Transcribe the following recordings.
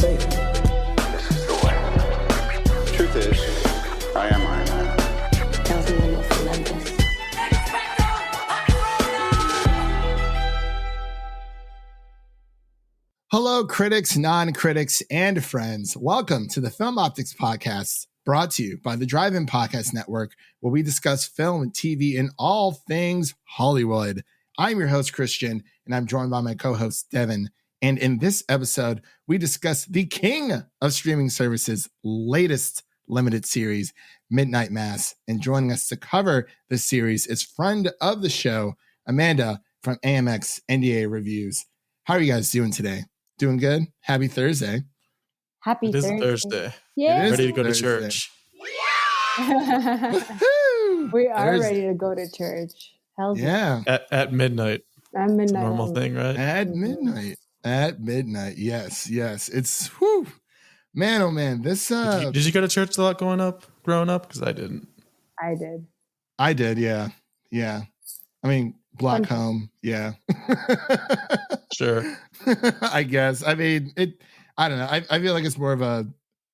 say? This is the way. Truth is, I am Iron Man. Tells me I'm relentless. Hello, critics, non-critics, and friends. Welcome to the Film Optix podcast, brought to you by the Drive-In Podcast Network, where we discuss film and TV and all things Hollywood. I'm your host, Christian, and I'm joined by my co-host, Devin. And in this episode, we discuss the king of streaming services' latest limited series, Midnight Mass. And joining us to cover this series is friend of the show, Amanda from AMX NDA Reviews. How are you guys doing today? Doing good? Happy Thursday. Happy It is Thursday. Thursday. Yeah. Ready to go to Thursday. church. We are Thursday. ready to go to church. Hell Yeah. At midnight. At midnight. Normal thing, right? At midnight. At midnight. Yes. It's whew. Man, oh man. This Did you go to church a lot growing up? Because I didn't. I did. I did, yeah. Yeah. I mean, Black Fun. Home, yeah. Sure. I guess. I mean, I don't know. I feel like it's more of a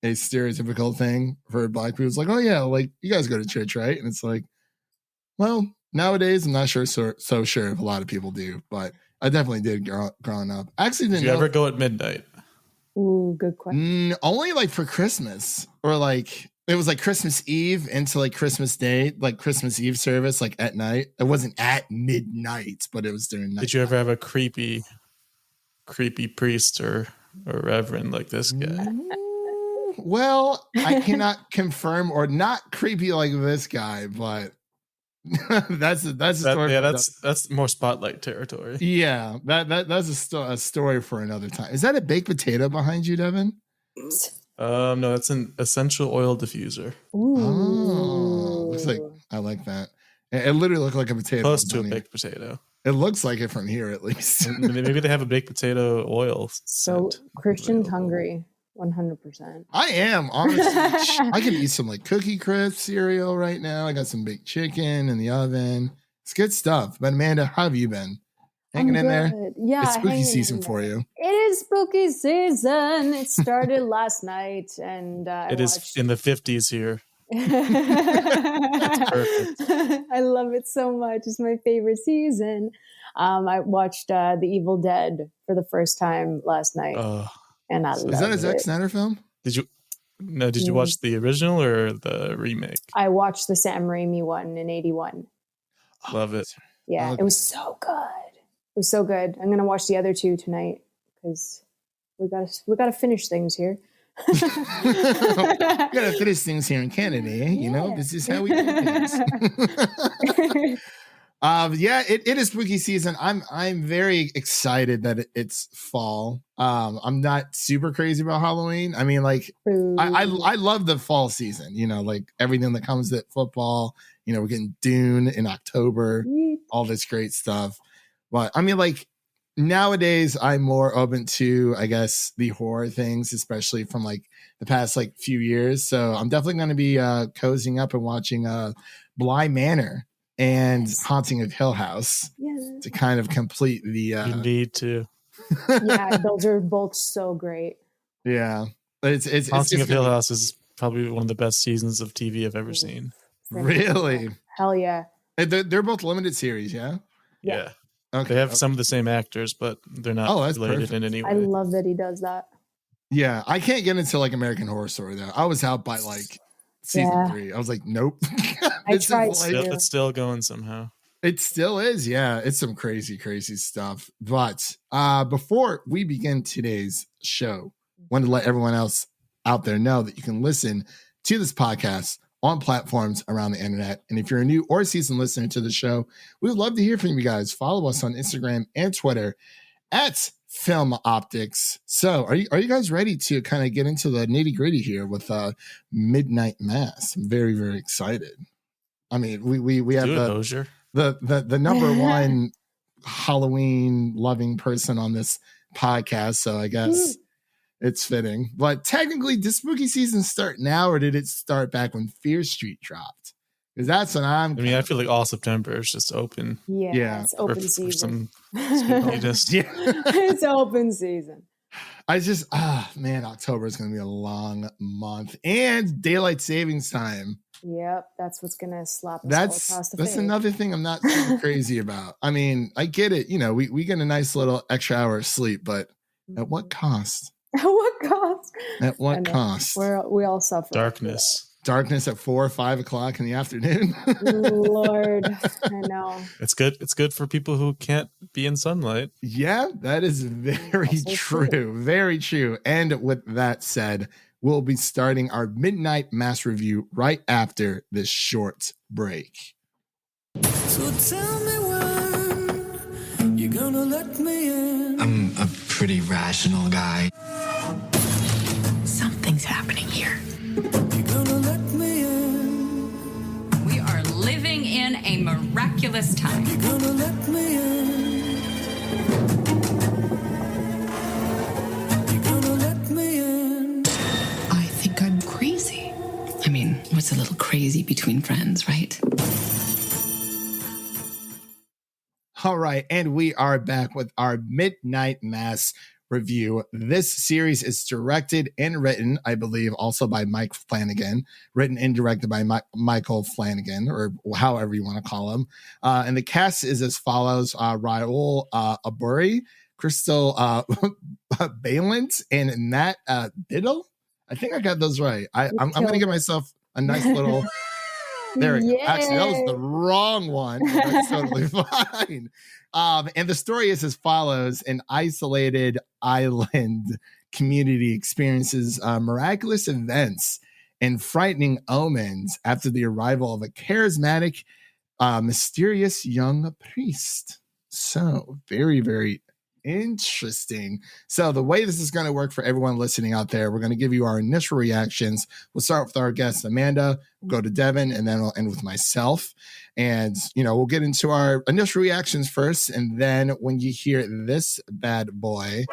stereotypical thing for Black people. It's like, oh yeah, like you guys go to church, right? And it's like, well, nowadays I'm not sure so sure if a lot of people do, but I definitely did growing up. I actually didn't Did you know. ever go at midnight? Ooh, good question. Only like for Christmas, or like it was like Christmas Eve into like Christmas Day, like Christmas Eve service, like at night. It wasn't at midnight, but it was during night. Did you ever have a creepy priest or reverend like this guy? Well, I cannot confirm or not creepy like this guy, but that's a story. That's more spotlight territory. Yeah, that's a story for another time. Is that a baked potato behind you, Devin? No, that's an essential oil diffuser. Ooh. Oh, looks like I like that. It literally looked like a potato. Close to a bunny. baked potato. It looks like it from here, at least. Maybe they have a baked potato oil. So scent Christian's available. hungry. 100%. I am, honestly. I can eat some like Cookie Crisp cereal right now. I got some baked chicken in the oven. It's good stuff. But Amanda, how have you been? Hanging in there? Good. Yeah. It's spooky hanging season in for there. you. It is spooky season. It started last night, and It is in the 50s here. That's perfect. I love it so much. It's my favorite season. I watched The Evil Dead for the first time last night, and I loved Is that a Zack it. Snyder film? Did you watch the original or the remake? I watched the Sam Raimi one in '81. Love it. Yeah, Okay. it was so good. It was so good. I'm gonna watch the other two tonight because we gotta finish things here. We gotta finish things here in Canada, eh? You know, Yeah. this is how we do things. Yeah, it is spooky season. I'm very excited that it's fall. I'm not super crazy about Halloween. I mean, like I love the fall season, you know, like everything that comes with football. You know, we're getting Dune in October, all this great stuff. But I mean, like nowadays I'm more open to, I guess, the horror things, especially from like the past like few years. So I'm definitely going to be cozying up and watching Bly Manor and Haunting of Hill House to kind of complete the You need to. Yeah, those are both so great. yeah. It's Haunting of Hill House is probably one of the best seasons of TV I've ever seen. Really? Hell yeah. They're both limited series, yeah? Yeah. Okay. They have some of the same actors, but they're not Oh, that's related perfect. in any way. I love that he does that. Yeah, I can't get into like American Horror Story though. I was out by like season 3. I was like, nope. I This is tried like- to. It's still going somehow. It still is, yeah. It's some crazy stuff. But before we begin today's show, I wanted to let everyone else out there know that you can listen to this podcast on platforms around the internet. And if you're a new or seasoned listener to the show, we would love to hear from you guys. Follow us on Instagram and Twitter at Film Optix. So are you guys ready to kind of get into the nitty gritty here with Midnight Mass? I'm very, very excited. I mean, we have Do it, Hosier. the number one Halloween loving person on this podcast, so I guess it's fitting. But technically, did spooky season start now, or did it start back when Fear Street dropped? Because that's when I feel like all September is just open. Yeah, Yeah, it's open for season. some spookiness. yeah. It's open season. Man, October is going to be a long month, and daylight savings time. Yep, that's what's going to slap us all across the face. That's another thing I'm not super crazy about. I mean, I get it. We get a nice little extra hour of sleep, but at what cost? At what cost? At what cost? We all suffer. Darkness at 4 or 5 o'clock in the afternoon. Lord, I know. It's good. It's good for people who can't be in sunlight. Yeah, that is very true. Very true. And with that said, we'll be starting our midnight mass review right after this short break. So tell me when you're gonna let me in. I'm a pretty rational guy. Something's happening here. You're gonna let me in. We are living in a miraculous time. You're gonna let me in. You're gonna let me in. I think I'm crazy. I mean, what's a little crazy between friends, right? All right, and we are back with our midnight mass review. This series is directed and written, I believe, also by Mike Flanagan, written and directed by Michael Flanagan, or however you want to call him. And the cast is as follows: Rahul, Abburi, Crystal Balint, and Matt Biedel. I think I got those right. I'm going to give myself a nice little... There we go. Actually, that was the wrong one. That's totally fine. And the story is as follows: an isolated island community experiences miraculous events and frightening omens after the arrival of a charismatic, mysterious young priest. So very, very interesting. So the way this is going to work for everyone listening out there, we're going to give you our initial reactions. We'll start with our guest Amanda, we'll go to Devin, and then we'll end with myself. And we'll get into our initial reactions first, and then when you hear this bad boy,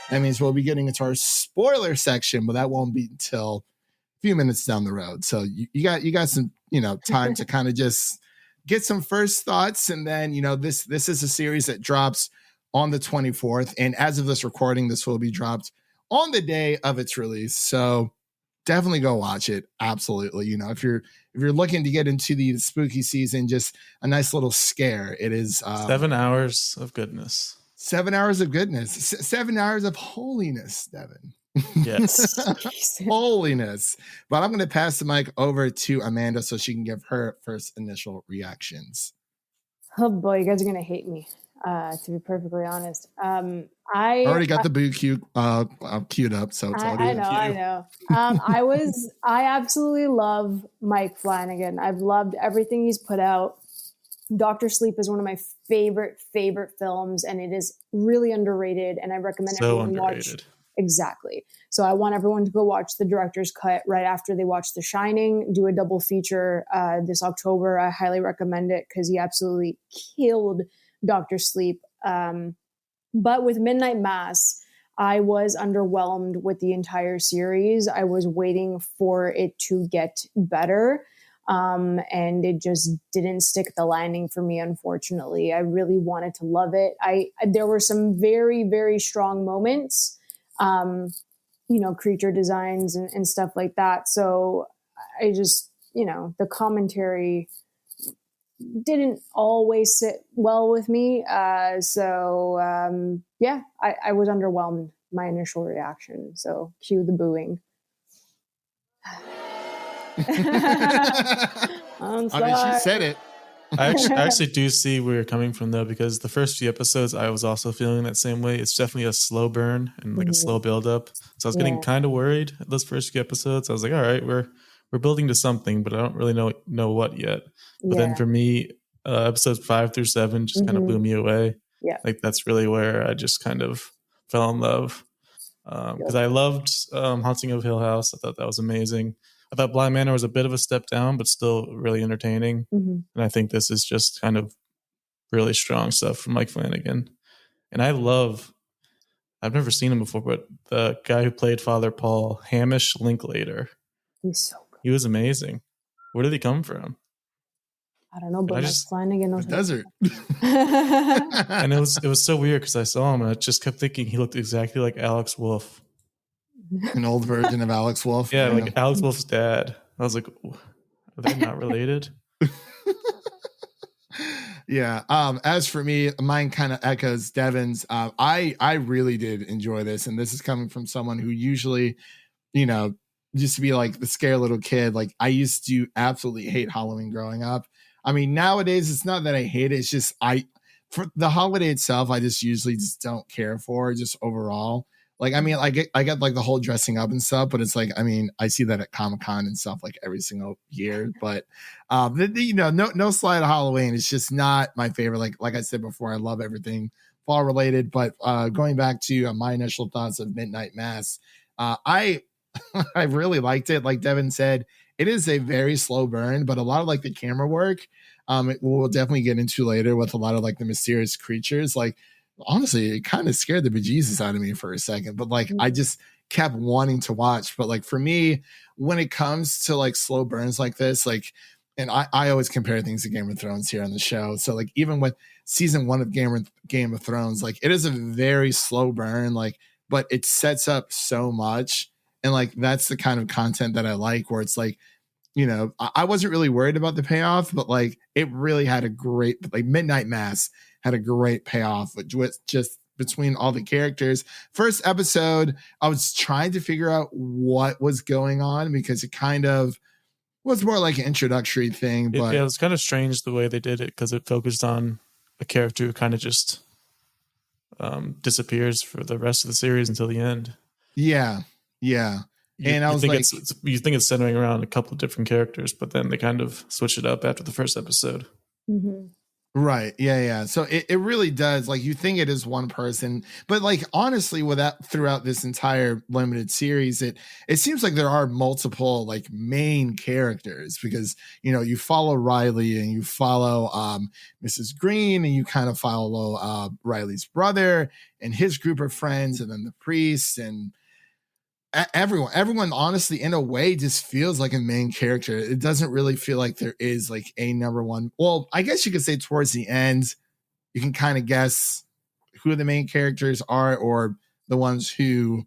that means we'll be getting into our spoiler section, but that won't be until a few minutes down the road. So you got some time to kind of just get some first thoughts, and then this is a series that drops on the 24th. And as of this recording, this will be dropped on the day of its release. So definitely go watch it. Absolutely. If you're looking to get into the spooky season, just a nice little scare. It is 7 hours of goodness. 7 hours of goodness. 7 hours of holiness, Devin. Yes. Holiness. But I'm going to pass the mic over to Amanda so she can give her first initial reactions. Oh boy, you guys are going to hate me. To be perfectly honest, I already got the boo queued up, so it's already. I know. I absolutely love Mike Flanagan. I've loved everything he's put out. Dr. Sleep is one of my favorite films, and it is really underrated. And I recommend everyone watch. Exactly. So I want everyone to go watch the director's cut right after they watch The Shining. Do a double feature this October. I highly recommend it because he absolutely killed Dr. Sleep. But with Midnight Mass, I was underwhelmed with the entire series. I was waiting for it to get better. And it just didn't stick the landing for me, unfortunately. I really wanted to love it. There were some very, very strong moments, creature designs and stuff like that. So I just, the commentary didn't always sit well with me. I was underwhelmed, my initial reaction. So cue the booing. I'm sorry. I mean, she said it. I actually do see where you're coming from, though, because the first few episodes, I was also feeling that same way. It's definitely a slow burn and like a slow build up. So I was getting kind of worried at those first few episodes. I was like, all right, we're building to something, but I don't really know what yet. But then for me, episodes 5 through 7 just kind of blew me away. Yeah. Like that's really where I just kind of fell in love. Because I loved Haunting of Hill House. I thought that was amazing. I thought Blind Manor was a bit of a step down, but still really entertaining. And I think this is just kind of really strong stuff from Mike Flanagan. And I've never seen him before, but the guy who played Father Paul, Hamish Linklater. He's so good. He was amazing. Where did he come from? I don't know, but I Mike just- Flanagan knows The desert. And it was so weird because I saw him and I just kept thinking he looked exactly like Alex Wolff. An old version of Alex Wolff. Yeah, like Alex Wolff's dad. I was like, are they not related? Yeah. As for me, mine kind of echoes Devin's. I really did enjoy this, and this is coming from someone who usually, used to be like the scary little kid. Like I used to absolutely hate Halloween growing up. I mean, nowadays it's not that I hate it. It's just for the holiday itself, I just usually just don't care for just overall. Like, I mean, I get like the whole dressing up and stuff, but it's like, I mean, I see that at Comic-Con and stuff like every single year, but no slide of Halloween. It's just not my favorite. Like I said before, I love everything fall related, but going back to my initial thoughts of Midnight Mass, I really liked it. Like Devin said, it is a very slow burn, but a lot of like the camera work, we'll definitely get into later with a lot of like the mysterious creatures. Like, honestly, it kind of scared the bejesus out of me for a second, but like I just kept wanting to watch. But like for me, when it comes to like slow burns like this, like, and I always compare things to Game of Thrones here on the show. So like even with season 1 of Game of Thrones, like it is a very slow burn, like, but it sets up so much. And like that's the kind of content that I like, where it's like, I wasn't really worried about the payoff, but like it really had a great, like Midnight Mass had a great payoff with just between all the characters. First episode, I was trying to figure out what was going on because it kind of was more like an introductory thing. But it was kind of strange the way they did it because it focused on a character who kind of just disappears for the rest of the series until the end. Yeah. And I was like, you think it's centering around a couple of different characters, but then they kind of switch it up after the first episode. Mm-hmm. Right. Yeah. So it really does. Like you think it is one person, but like honestly, throughout this entire limited series, it seems like there are multiple like main characters because you follow Riley and you follow Mrs. Green and you kind of follow Riley's brother and his group of friends and then the priest and everyone honestly in a way just feels like a main character. It doesn't really feel like there is like a number one. Well, I guess you could say towards the end you can kind of guess who the main characters are or the ones who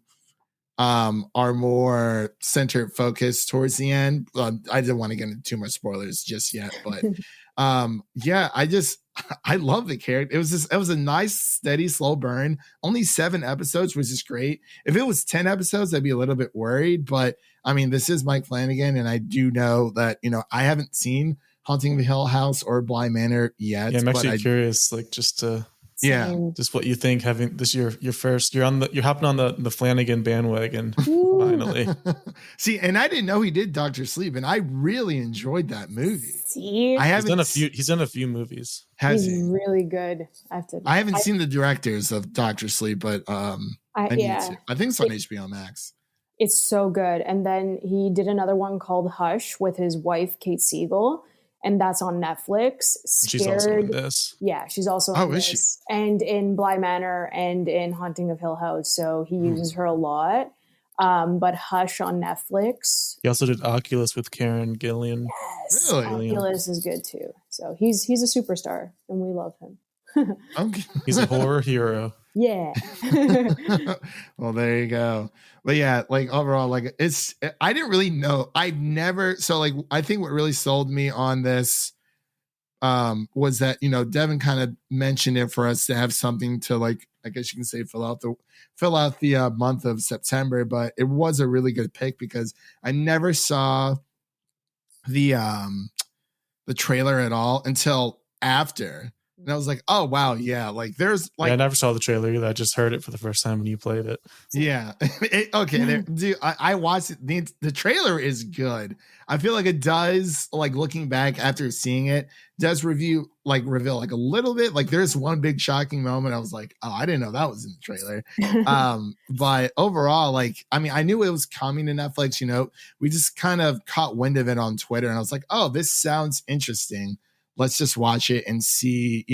are more centered focused towards the end. I didn't want to get into too much spoilers just yet, but I love the character. It was a nice, steady, slow burn. Only 7 episodes, which is great. If it was 10 episodes, I'd be a little bit worried. But I mean, this is Mike Flanagan, and I do know that I haven't seen Haunting of the Hill House or Bly Manor yet. Yeah, I'm actually curious, like just what you think having this your first. You're hopping on the Flanagan bandwagon finally. See, and I didn't know he did Dr. Sleep, and I really enjoyed that movie. See, he's done a few movies. He's really good. I haven't seen the directors of Dr. Sleep, but I need to. I think it's on HBO Max. It's so good. And then he did another one called Hush with his wife Kate Siegel, and that's on Netflix. She's also in this. Yeah, she's also in this. Is she? And in Bly Manor and in Haunting of Hill House. So he uses her a lot. But Hush on Netflix. He also did Oculus with Karen Gillian. Yes, really? Oculus is good too. So he's a superstar, and we love him. Okay. He's a horror hero. Yeah. Well, there you go. But yeah, like overall, like I didn't really know. I think what really sold me on this was that, Devin kind of mentioned it for us to have something to like, I guess you can say fill out the month of September, but it was a really good pick because I never saw the trailer at all until after. And I was like, oh, wow. Yeah. Like there's like, I never saw the trailer either. I just heard it for the first time when you played it. Yeah. Okay. Dude, I watched it. The trailer is good. I feel like it does, like looking back after seeing it, does reveal like a little bit. Like there's one big shocking moment. I was like, oh, I didn't know that was in the trailer. But overall, like, I mean, I knew it was coming to Netflix, we just kind of caught wind of it on Twitter and I was like, oh, this sounds interesting. Let's just watch it and see,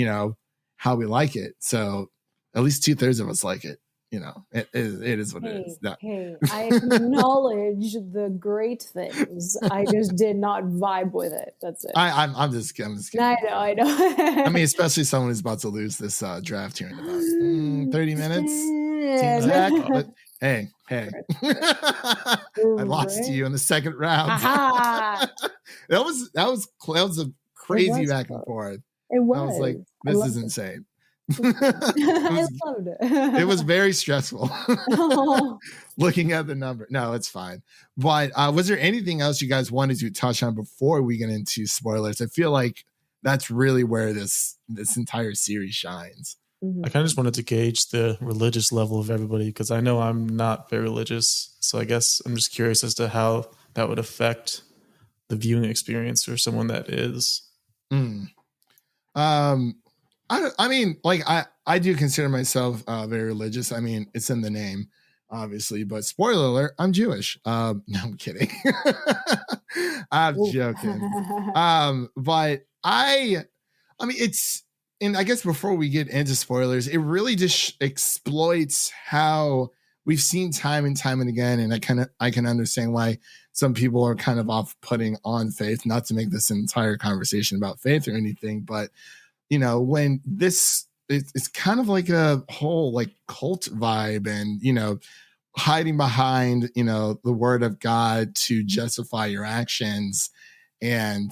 how we like it. So at least 2/3 of us like it. it is what it is. No. Hey, I acknowledge the great things. I just did not vibe with it. That's it. I'm just kidding. I know. I mean, especially someone who's about to lose this draft here in about 30 minutes. Team Zach, but hey. I lost to you in the second round. that was a crazy back and forth. It was. I was like, this is insane. I loved it. It was very stressful looking at the number. No, it's fine. But was there anything else you guys wanted to touch on before we get into spoilers? I feel like that's really where this entire series shines. I kind of just wanted to gauge the religious level of everybody, because I know I'm not very religious. So I guess I'm just curious as to how that would affect the viewing experience for someone that is. I mean, like I do consider myself very religious. I mean, it's in the name, obviously, but spoiler alert, I'm Jewish. No, I'm kidding. I'm joking. But I mean, it's, and I guess before we get into spoilers, it really just exploits how we've seen time and time and again. And I can understand why some people are kind of off-putting on faith, not to make this entire conversation about faith or anything, but when it's kind of like a whole like cult vibe and, hiding behind, the word of God to justify your actions and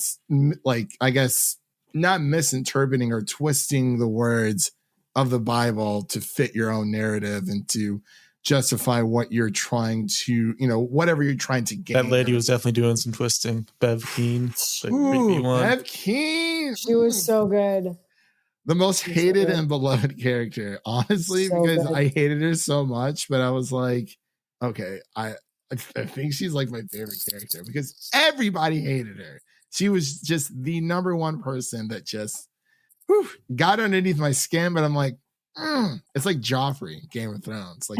like, I guess, not misinterpreting or twisting the words of the Bible to fit your own narrative and to justify what you're trying to, whatever you're trying to gain. That lady was definitely doing some twisting. Bev Keane. Bev Keane. She was so good. The most hated and beloved character, honestly, because I hated her so much, but I was like, okay, I think she's like my favorite character because everybody hated her. She was just the number one person that just got underneath my skin, but I'm like, it's like Joffrey, Game of Thrones. Like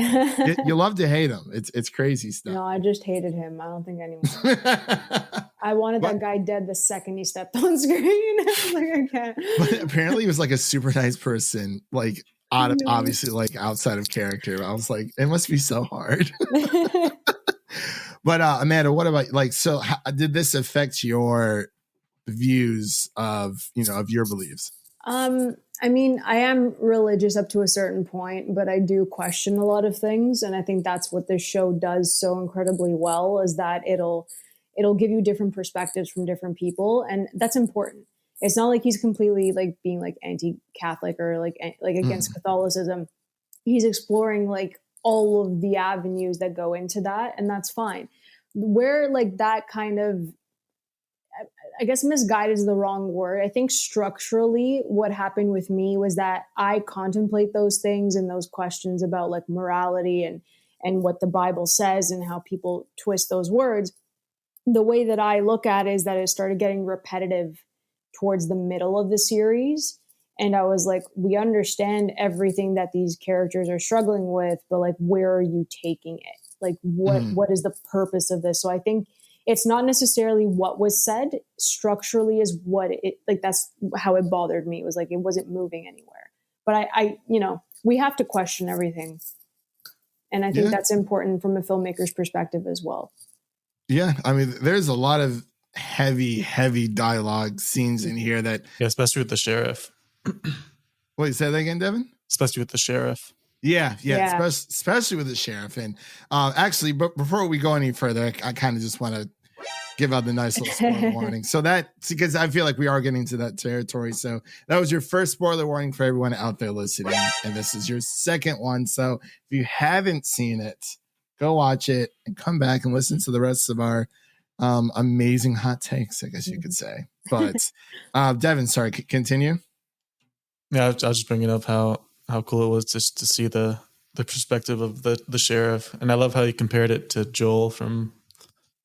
you love to hate him. It's crazy stuff. No, I just hated him. I don't think anyone. I wanted that guy dead the second he stepped on screen. I was like, I can't. But apparently he was like a super nice person, like obviously like outside of character. I was like, it must be so hard. But Amanda, what about so how did this affect your views of your beliefs? I mean, I am religious up to a certain point, but I do question a lot of things. And I think that's what this show does so incredibly well, is that it'll give you different perspectives from different people. And that's important. It's not like he's completely like being like anti-Catholic or like against Catholicism. He's exploring like all of the avenues that go into that. And that's fine. Where like that kind of, I guess misguided is the wrong word. I think structurally what happened with me was that I contemplate those things and those questions about like morality and what the Bible says and how people twist those words. The way that I look at it is that it started getting repetitive towards the middle of the series. And I was like, we understand everything that these characters are struggling with, but like, where are you taking it? Like, what is the purpose of this? So I think it's not necessarily what was said structurally is what it, like, that's how it bothered me. It was like, it wasn't moving anywhere, but I we have to question everything. And I think that's important from a filmmaker's perspective as well. Yeah. I mean, there's a lot of heavy dialogue scenes in here that. Yeah, especially with the sheriff. Wait, say that again, Devin? Especially with the sheriff. Yeah. Especially with the sheriff. And actually, but before we go any further, I kind of just want to give out the nice little spoiler warning. So that's because I feel like we are getting to that territory. So that was your first spoiler warning for everyone out there listening. And this is your second one. So if you haven't seen it, go watch it and come back and listen to the rest of our amazing hot takes, I guess you could say. But Devin, sorry, continue. Yeah, I was just bringing up how cool it was just to see the perspective of the sheriff. And I love how he compared it to Joel from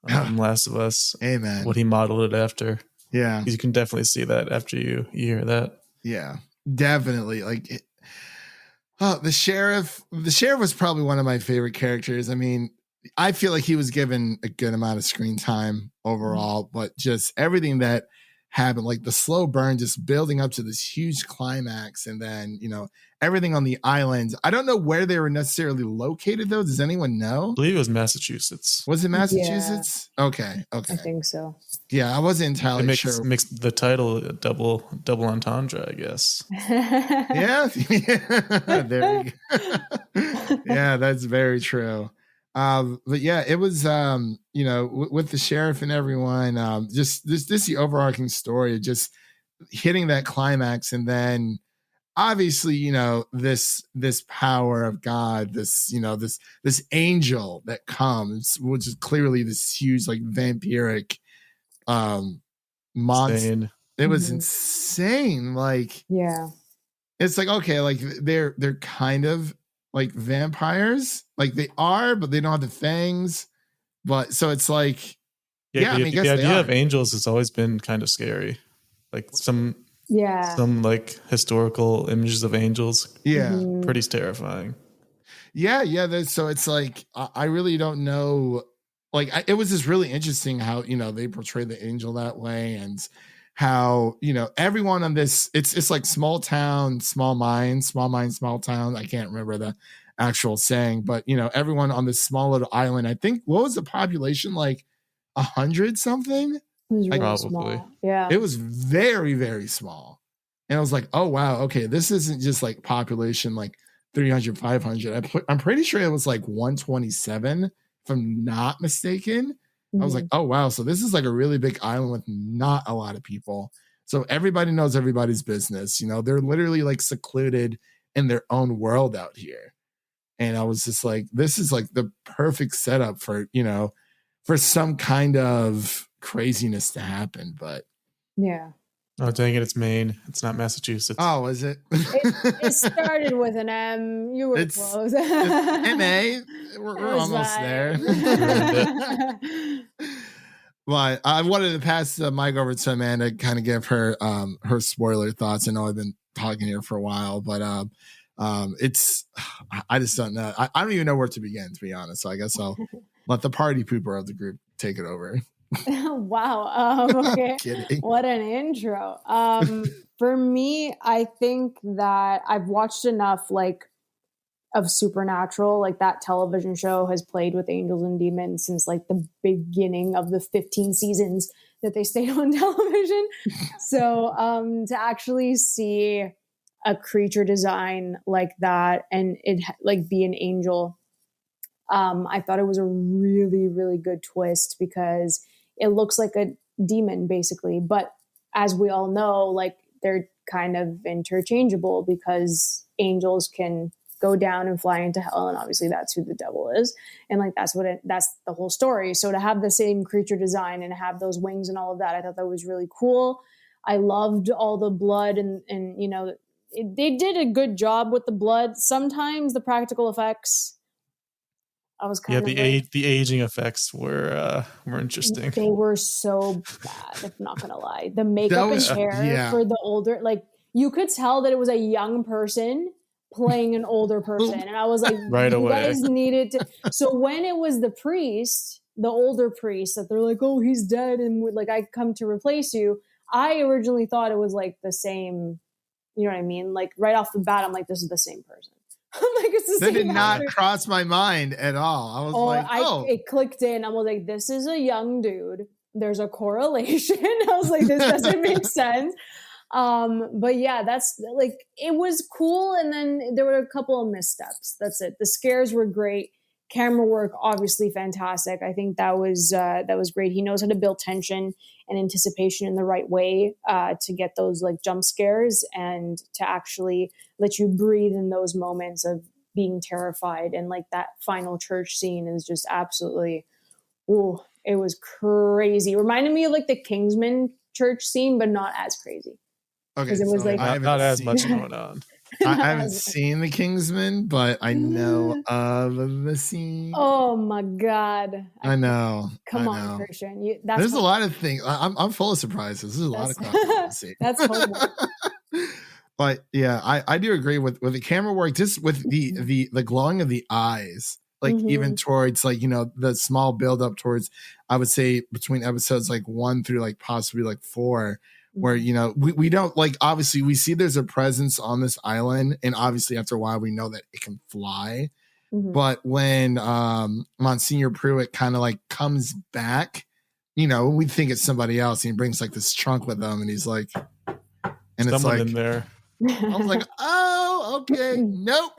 Last of Us. Amen. What he modeled it after. Yeah. You can definitely see that after you hear that. Yeah, definitely. Like the sheriff was probably one of my favorite characters. I mean, I feel like he was given a good amount of screen time overall, but just everything that happen, like the slow burn just building up to this huge climax, and then everything on the island. I don't know where they were necessarily located though. Does anyone know? I believe it was Massachusetts. Was it Massachusetts? Yeah. Okay. I think so. Yeah, I wasn't entirely sure. Makes the title a double entendre, I guess. Yeah. There you go. Yeah, that's very true. But yeah, it was with the sheriff and everyone, just the overarching story of just hitting that climax, and then obviously this power of God, this angel that comes, which is clearly this huge like vampiric monster. Insane. It was insane. Like, yeah, it's like, okay, like they're kind of like vampires, like they are, but they don't have the fangs. But so it's like, I mean, the idea of angels has always been kind of scary. Like some like historical images of angels. Yeah. Pretty terrifying. Yeah. So it's like, I really don't know. Like, it was just really interesting how, they portray the angel that way, and how, everyone on this, it's like small town, small mind, small town. I can't remember the actual saying, but, everyone on this small little island, I think, what was the population? Like 100 something? It was really probably small. Yeah. It was very, very small. And I was like, oh, wow. Okay. This isn't just like population, like 300, 500. I'm pretty sure it was like 127, if I'm not mistaken. I was like, oh, wow. So this is like a really big island with not a lot of people. So everybody knows everybody's business. They're literally like secluded in their own world out here. And I was just like, this is like the perfect setup for, for some kind of craziness to happen. But yeah. Oh, dang it. It's Maine. It's not Massachusetts. Oh, is it? It started with an M. You were close. It's M-A. We're almost there. Well, I wanted to pass the mic over to Amanda, kind of give her her spoiler thoughts. I know I've been talking here for a while, but it's, I just don't know. I don't even know where to begin, to be honest. So I guess I'll let the party pooper of the group take it over. Wow. Okay. What an intro. For me, I think that I've watched enough of Supernatural, like that television show has played with angels and demons since like the beginning of the 15 seasons that they stayed on television. So to actually see a creature design like that and it like be an angel, I thought it was a really, really good twist because it looks like a demon basically. But as we all know, like they're kind of interchangeable because angels can go down and fly into hell. And obviously that's who the devil is. And like, that's the whole story. So to have the same creature design and have those wings and all of that, I thought that was really cool. I loved all the blood and they did a good job with the blood. Sometimes the practical effects, I was kind of the aging effects were interesting. They were so bad, if not gonna lie. The makeup and hair for the older, like you could tell that it was a young person playing an older person, and I was like, right away. You guys needed to. So when it was the priest, the older priest, that they're like, oh, he's dead, and like I come to replace you. I originally thought it was like the same. You know what I mean? Like right off the bat, I'm like, this is the same person. I'm like, it's the that same did not actor. cross my mind at all. I was it clicked in. I was like, this is a young dude. There's a correlation. I was like, this doesn't make sense. But yeah, that's like, it was cool. And then there were a couple of missteps. That's it. The scares were great. Camera work, obviously fantastic. I think that was great. He knows how to build tension and anticipation in the right way to get those like jump scares and to actually let you breathe in those moments of being terrified. And like that final church scene is just absolutely, it was crazy. It reminded me of like the Kingsman church scene, but not as crazy. Okay, it was so like not as much going on. I haven't seen the Kingsman, but I know of the scene. Oh my God! I know. Come on, Christian. There's a lot of things. I'm full of surprises. There's a lot of crap to see. That's homework. But yeah, I do agree with the camera work, just with the glowing of the eyes, like even towards like, the small build up towards, I would say between episodes like 1 through like possibly like 4, where, you know, we don't like, obviously we see there's a presence on this island, and obviously after a while we know that it can fly. But when Monsignor Pruitt kind of like comes back, you know, we think it's somebody else, and he brings like this trunk with him, and he's like, and Someone it's like in there. I was like, oh, okay, nope.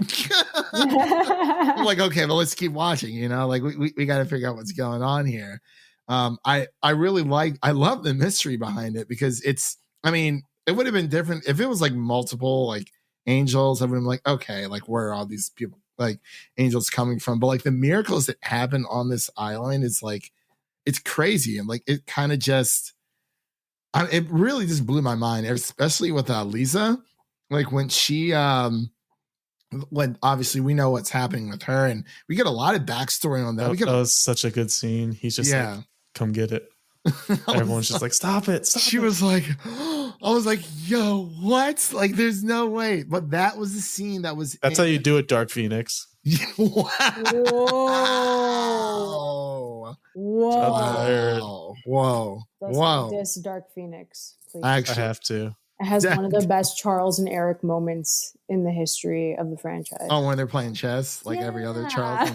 I'm like, okay, but let's keep watching, you know, like we got to figure out what's going on here. I really I love the mystery behind it, because it's, I mean, it would have been different if it was like multiple like angels. I would have been like, okay, like where are all these people, like angels coming from? But like the miracles that happen on this island is like, it's crazy. And like, it kind of just, it really just blew my mind, especially with Lisa. Like when she, when obviously we know what's happening with her, and we get a lot of backstory on that. That was such a good scene. He's just like, come get it. Everyone's just like, stop it. She was like, I was like, yo, what? Like, there's no way. But that was the scene that was. That's how you do it, Dark Phoenix. Wow. Whoa. Whoa. Whoa. This Dark Phoenix, please. Actually, I have to. It has one of the best Charles and Eric moments in the history of the franchise. Oh, when they're playing chess, like every other Charles,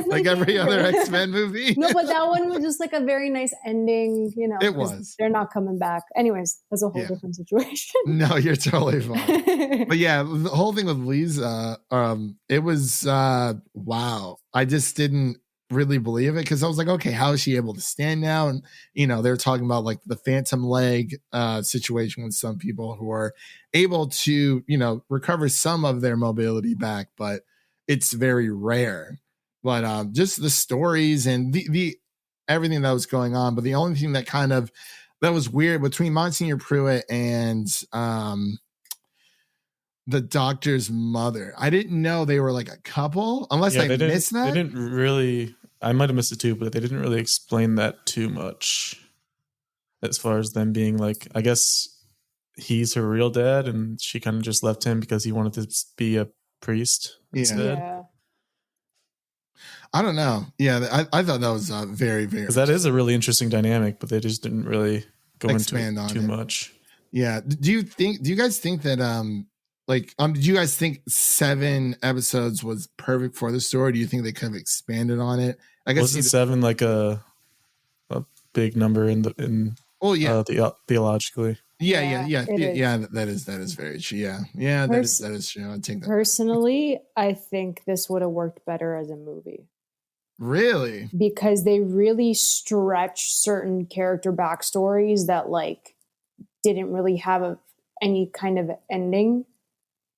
like every other X-Men movie. No, but that one was just like a very nice ending. You know, it was. They're not coming back. Anyways, that's a whole different situation. No, you're totally fine. But yeah, the whole thing with Lisa, it was wow. I just didn't really believe it, because I was like, okay, how is she able to stand now? And you know, they're talking about like the phantom leg situation with some people who are able to, you know, recover some of their mobility back, but it's very rare. But just the stories and the everything that was going on. But the only thing that kind of that was weird between Monsignor Pruitt and the doctor's mother, I didn't know they were like a couple, unless I missed that. They didn't really, I might have missed it too, but they didn't really explain that too much as far as them being like, I guess he's her real dad and she kind of just left him because he wanted to be a priest instead. Yeah. I don't know. Yeah, I thought that was very, very. Because that is a really interesting dynamic, but they just didn't really go expand into it on too it much. Yeah. Do you guys think that do you guys think 7 episodes was perfect for the story? Do you think they could have expanded on it? I guess wasn't 7 like a big number in theologically? Yeah. That is very true. Yeah. That is true. I take that. Personally, I think this would have worked better as a movie. Really? Because they really stretch certain character backstories that like didn't really have any kind of ending.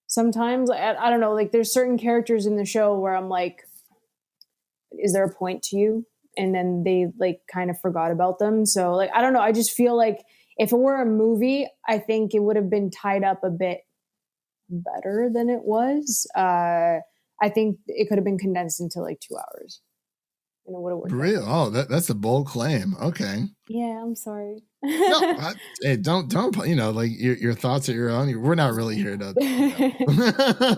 Sometimes I don't know, like there's certain characters in the show where I'm like, is there a point to you? And then they like kind of forgot about them. So like, I don't know. I just feel like if it were a movie, I think it would have been tied up a bit better than it was. I think it could have been condensed into like 2 hours. And it would have worked. Really? Oh, that's a bold claim. Okay. Yeah, I'm sorry. No, hey, don't. You know, like your thoughts are your own. We're not really here to.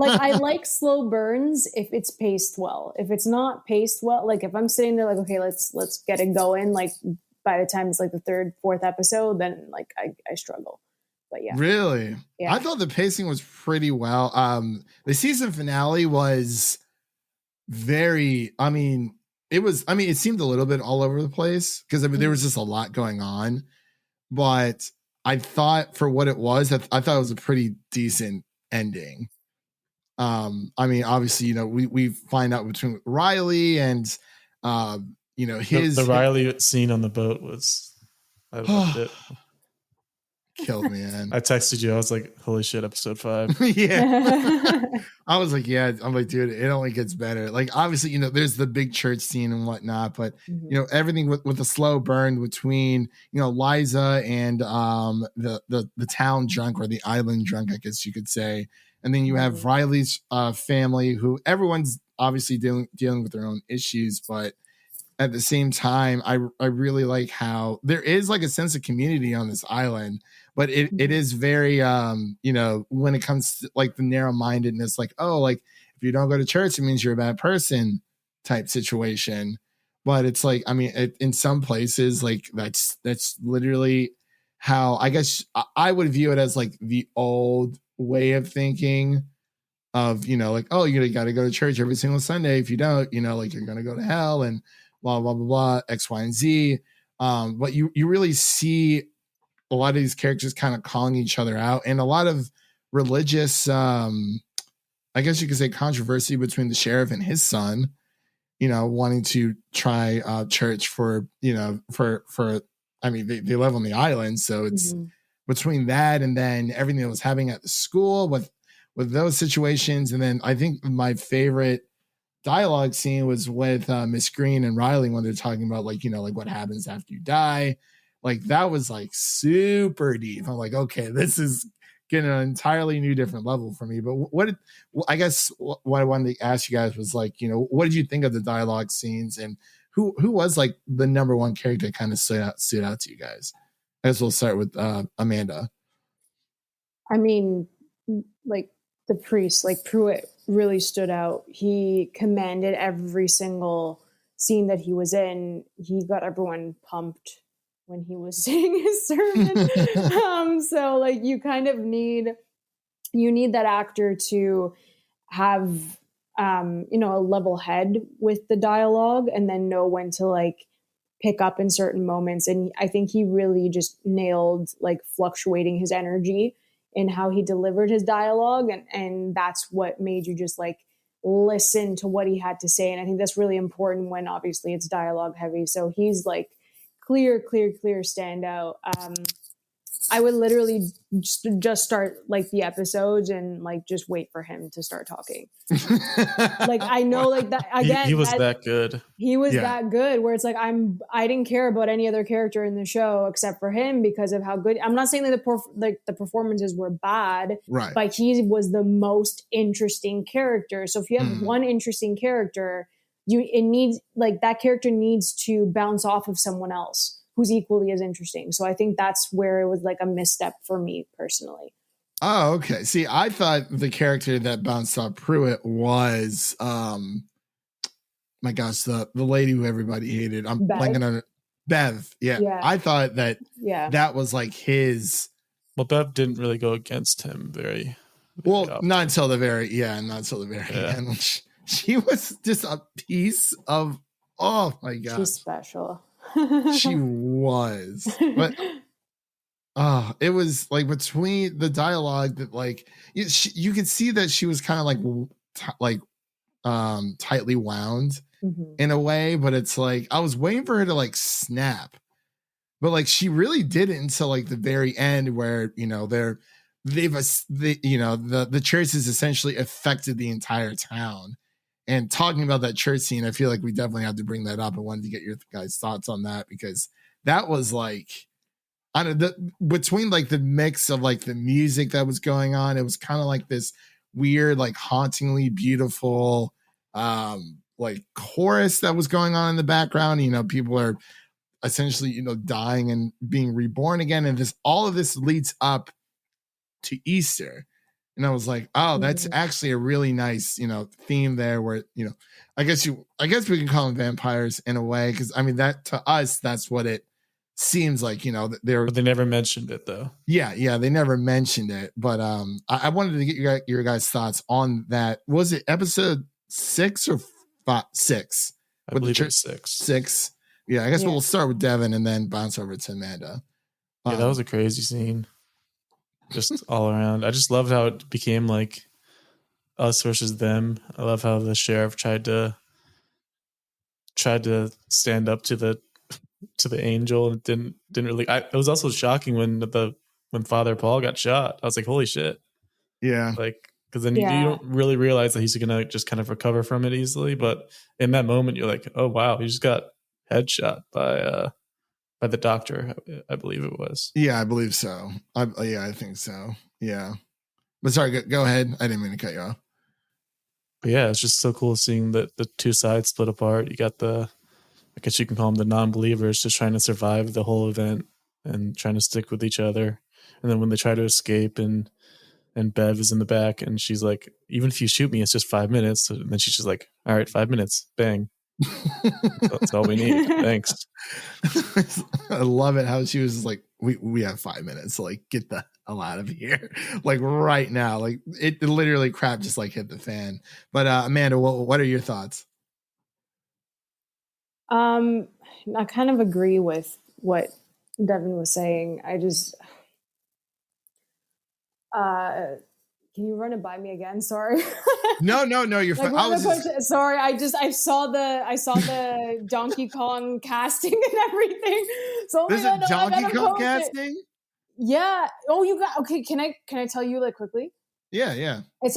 Like I like slow burns if it's paced well. If it's not paced well, like if I'm sitting there, like okay, let's get it going. Like by the time it's like the 3rd, 4th episode, then like I struggle. But yeah. Really? Yeah. I thought the pacing was pretty well. The season finale was very. It seemed a little bit all over the place because there was just a lot going on, but I thought for what it was, I thought it was a pretty decent ending. Obviously, you know, we find out between Riley and, you know, the Riley scene on the boat I loved it. Killed me, man. I texted you. I was like, holy shit, episode 5. Yeah. I was like, yeah, I'm like, dude, it only gets better. Like, obviously, you know, there's the big church scene and whatnot, but you know, everything with the slow burn between, you know, Liza and the town drunk, or the island drunk, I guess you could say. And then you have Riley's family, who everyone's obviously dealing with their own issues, but at the same time, I really like how there is like a sense of community on this island, but it is very, you know, when it comes to like the narrow-mindedness, like, oh, like if you don't go to church, it means you're a bad person type situation. But it's like, in some places, like that's literally how I guess I would view it as like the old way of thinking of, you know, like, oh, you got to go to church every single Sunday. If you don't, you know, like you're going to go to hell and blah, blah, blah, blah, X, Y, and Z. But you really see a lot of these characters kind of calling each other out, and a lot of religious, I guess you could say, controversy between the sheriff and his son, you know, wanting to try church for, you know, for I mean, they live on the island. So it's between that and then everything that was happening at the school with those situations. And then I think my favorite dialogue scene was with Miss Green and Riley when they're talking about, like, you know, like what happens after you die. Like that was like super deep. I'm like, okay, this is getting an entirely new different level for me. But I guess what I wanted to ask you guys was, like, you know, what did you think of the dialogue scenes, and who was like the number one character that kind of stood out to you guys? I guess we'll start with Amanda. I mean, like the priest, like Pruitt really stood out. He commanded every single scene that he was in. He got everyone pumped when he was saying his sermon. So like you kind of need that actor to have, you know, a level head with the dialogue and then know when to like pick up in certain moments. And I think he really just nailed like fluctuating his energy in how he delivered his dialogue. And that's what made you just like listen to what he had to say. And I think that's really important when obviously it's dialogue heavy. So he's like clear standout. I would literally just start like the episodes and like just wait for him to start talking. Like I know like that again. He was that good. He was that good where it's like I didn't care about any other character in the show except for him because of how good. I'm not saying that the performances were bad, right? But he was the most interesting character. So if you have one interesting character, that character needs to bounce off of someone else who's equally as interesting. So I think that's where it was like a misstep for me personally. Oh, okay. See, I thought the character that bounced off Pruitt was, my gosh, the lady who everybody hated. I'm blanking on it. Bev. Yeah. I thought that was like his. Well, Bev didn't really go against him very well, often. not until the very end. She was just a piece of, oh my God. She's special. She was. But it was like between the dialogue that like you could see that she was kind of like tightly wound in a way, but it's like I was waiting for her to like snap. But like she really didn't until like the very end where, you know, the church has essentially affected the entire town. And talking about that church scene, I feel like we definitely have to bring that up. I wanted to get your guys' thoughts on that because that was like, I don't know, between like the mix of like the music that was going on, it was kind of like this weird, like hauntingly beautiful, like chorus that was going on in the background. You know, people are essentially, you know, dying and being reborn again. And all of this leads up to Easter. And I was like, oh, that's actually a really nice, you know, theme there where, you know, I guess we can call them vampires in a way. Cause I mean, that to us, that's what it seems like, you know, but they never mentioned it though. Yeah. They never mentioned it. But I wanted to get your guys' thoughts on that. Was it episode 6 or 6? I believe it's 6. 6. Yeah. I guess we'll start with Devin and then bounce over to Amanda. Yeah, that was a crazy scene. Just all around. I just loved how it became like us versus them. I love how the sheriff tried to stand up to the angel and didn't really. It was also shocking when Father Paul got shot. I was like, holy shit. Yeah. Like, because then you don't really realize that he's gonna just kind of recover from it easily. But in that moment, you're like, oh wow, he just got headshot by the doctor, I believe it was. Yeah, I believe so. I think so. Yeah. But sorry, go ahead. I didn't mean to cut you off. But yeah, it's just so cool seeing the two sides split apart. You got I guess you can call them the non-believers just trying to survive the whole event and trying to stick with each other. And then when they try to escape and Bev is in the back and she's like, even if you shoot me, it's just 5 minutes. And then she's just like, all right, 5 minutes, bang. That's all we need. Thanks. I love it how she was just like, we have 5 minutes, so like get the hell out of here, like right now. Like it literally crap just like hit the fan. But Amanda, what are your thoughts? I kind of agree with what Devin was saying. I just can you run it by me again? Sorry. No, you're fine. Sorry, I saw the Donkey Kong casting and everything. So there's a Donkey Kong casting. Yeah. Oh, you got okay. Can I tell you like quickly? Yeah. It's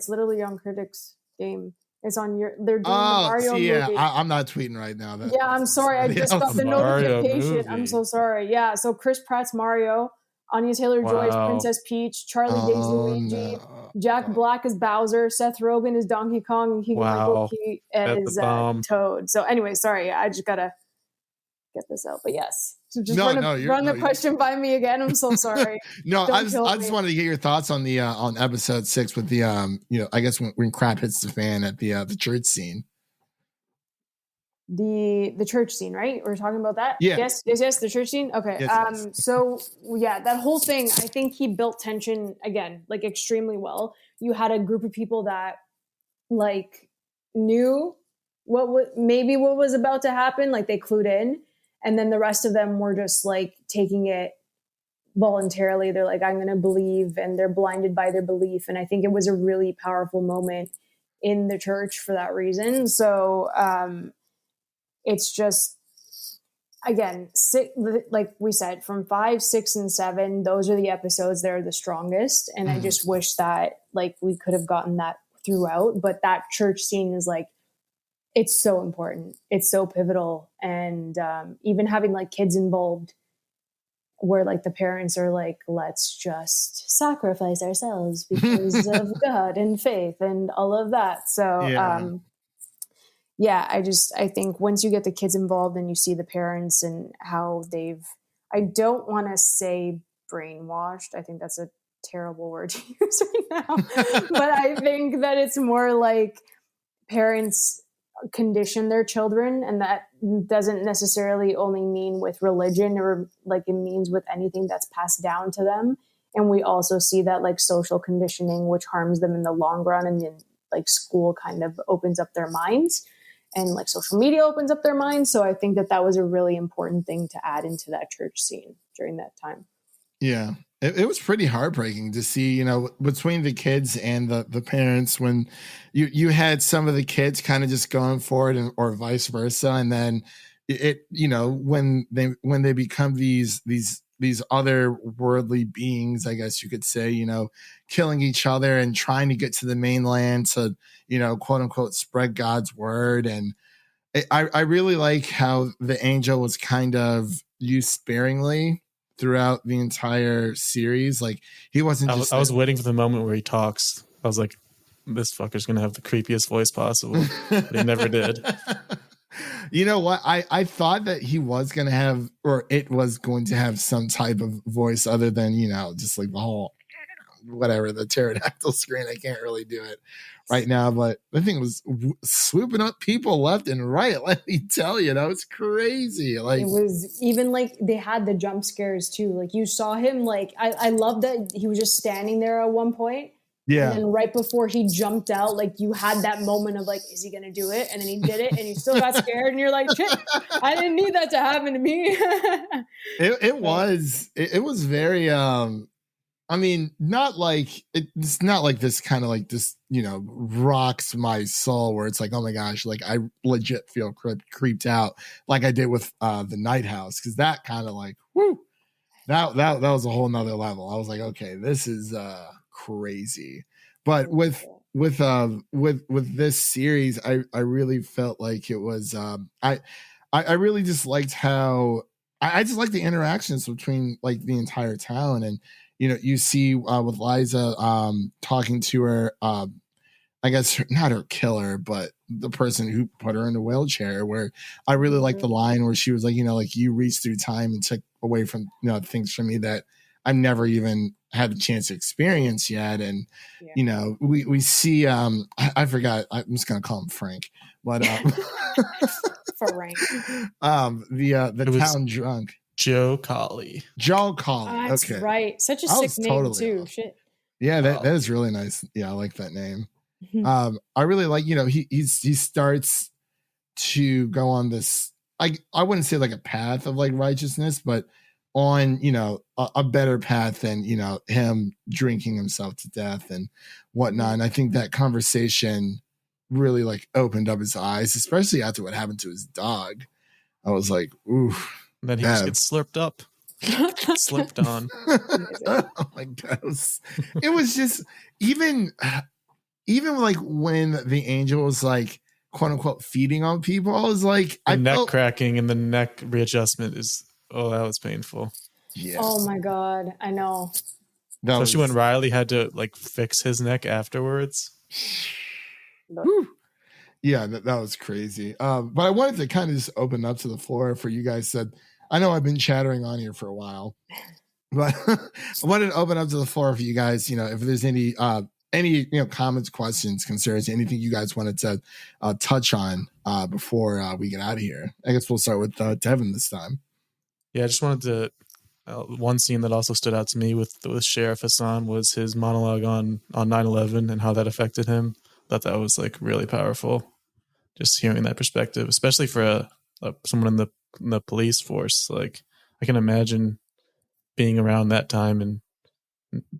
literally on Critics game. It's on they're doing the Mario movie. I'm not tweeting right now. I'm sorry. I just got the notification. I'm so sorry. Yeah. So Chris Pratt's Mario, Anya Taylor-Joy is Princess Peach, Charlie Day's Luigi, Jack Black is Bowser, Seth Rogen is Donkey Kong, and Keegan-Michael Key is Toad. So anyway, sorry. I just gotta get this out. But yes. So just run the question by me again. I'm so sorry. I just wanted to get your thoughts on the on episode 6 with the I guess when crap hits the fan at the church scene. The church scene, right? We're talking about that. Yeah. Yes. The church scene. Okay. Yes. So yeah, that whole thing. I think he built tension again, like extremely well. You had a group of people that like knew what was about to happen, like they clued in. And then the rest of them were just like taking it voluntarily. They're like, I'm going to believe, and they're blinded by their belief. And I think it was a really powerful moment in the church for that reason. So it's just, again, like we said, from 5, 6, and 7, those are the episodes that are the strongest. And I just wish that like we could have gotten that throughout. But that church scene is like, it's so important. It's so pivotal. And even having like kids involved where like the parents are like, let's just sacrifice ourselves because of God and faith and all of that. So I think once you get the kids involved and you see the parents and how I don't want to say brainwashed. I think that's a terrible word to use right now. But I think that it's more like parents condition their children, and that doesn't necessarily only mean with religion, or like it means with anything that's passed down to them. And we also see that like social conditioning, which harms them in the long run, and then like school kind of opens up their minds, and like social media opens up their minds. So I think that was a really important thing to add into that church scene during that time. Yeah. It was pretty heartbreaking to see, between the kids and the parents, when you had some of the kids kind of just going for it, or vice versa. And then when they become these other worldly beings, I guess you could say, killing each other and trying to get to the mainland to, quote unquote, spread God's word. And I really like how the angel was kind of used sparingly throughout the entire series. Like he wasn't I was waiting for the moment where he talks. I was like, this fucker's gonna have the creepiest voice possible, but he never did. You know what? I thought that he was gonna have, or it was going to have some type of voice other than, just like the whole whatever, the pterodactyl screen. I can't really do it right now, but the thing was swooping up people left and right. Let me tell you, it's crazy. Like it was even like they had the jump scares too. Like you saw him, like I love that he was just standing there at one point. Yeah. And then right before he jumped out, like you had that moment of like, is he gonna do it? And then he did it, and he still got scared, and you're like, shit, I didn't need that to happen to me. It was very I mean, it's not like this kind of like this, rocks my soul where it's like, oh my gosh, like I legit feel creeped out like I did with the Night House, because that kind of like, whoo, that was a whole nother level. I was like, okay, this is crazy. But with this series, I really felt like it was I really just liked how I just like the interactions between like the entire town. And you see with Liza talking to her, I guess not her killer, but the person who put her in a wheelchair, where I really like the line where she was like, like you reached through time and took away from, things from me that I've never even had a chance to experience yet. And, we see, I forgot, I'm just going to call him Frank, but Frank. The town drunk. Joe Colley. Joe Colley. That's okay. right. Such a I sick was name totally too. off. Shit. Yeah, that is really nice. Yeah, I like that name. I really like, he starts to go on this, I wouldn't say like a path of like righteousness, but on, a better path than, him drinking himself to death and whatnot. And I think that conversation really like opened up his eyes, especially after what happened to his dog. I was like, ooh. And then he just gets slurped up. Slipped on. Oh my God. It was just even like when the angel was like, quote unquote, feeding on people, I was like, The neck cracking and the neck readjustment that was painful. Yeah. Oh my God. I know. Especially when Riley had to like fix his neck afterwards. Yeah, that was crazy. But I wanted to kind of just open up to the floor for you guys. I know I've been chattering on here for a while, but I wanted to open up to the floor for you guys. If there's any comments, questions, concerns, anything you guys wanted to touch on before we get out of here. I guess we'll start with Devin this time. Yeah, I just wanted to. One scene that also stood out to me with Sheriff Hassan was his monologue on 9/11 and how that affected him. I thought that was like really powerful. Just hearing that perspective, especially for someone in the police force. Like I can imagine being around that time and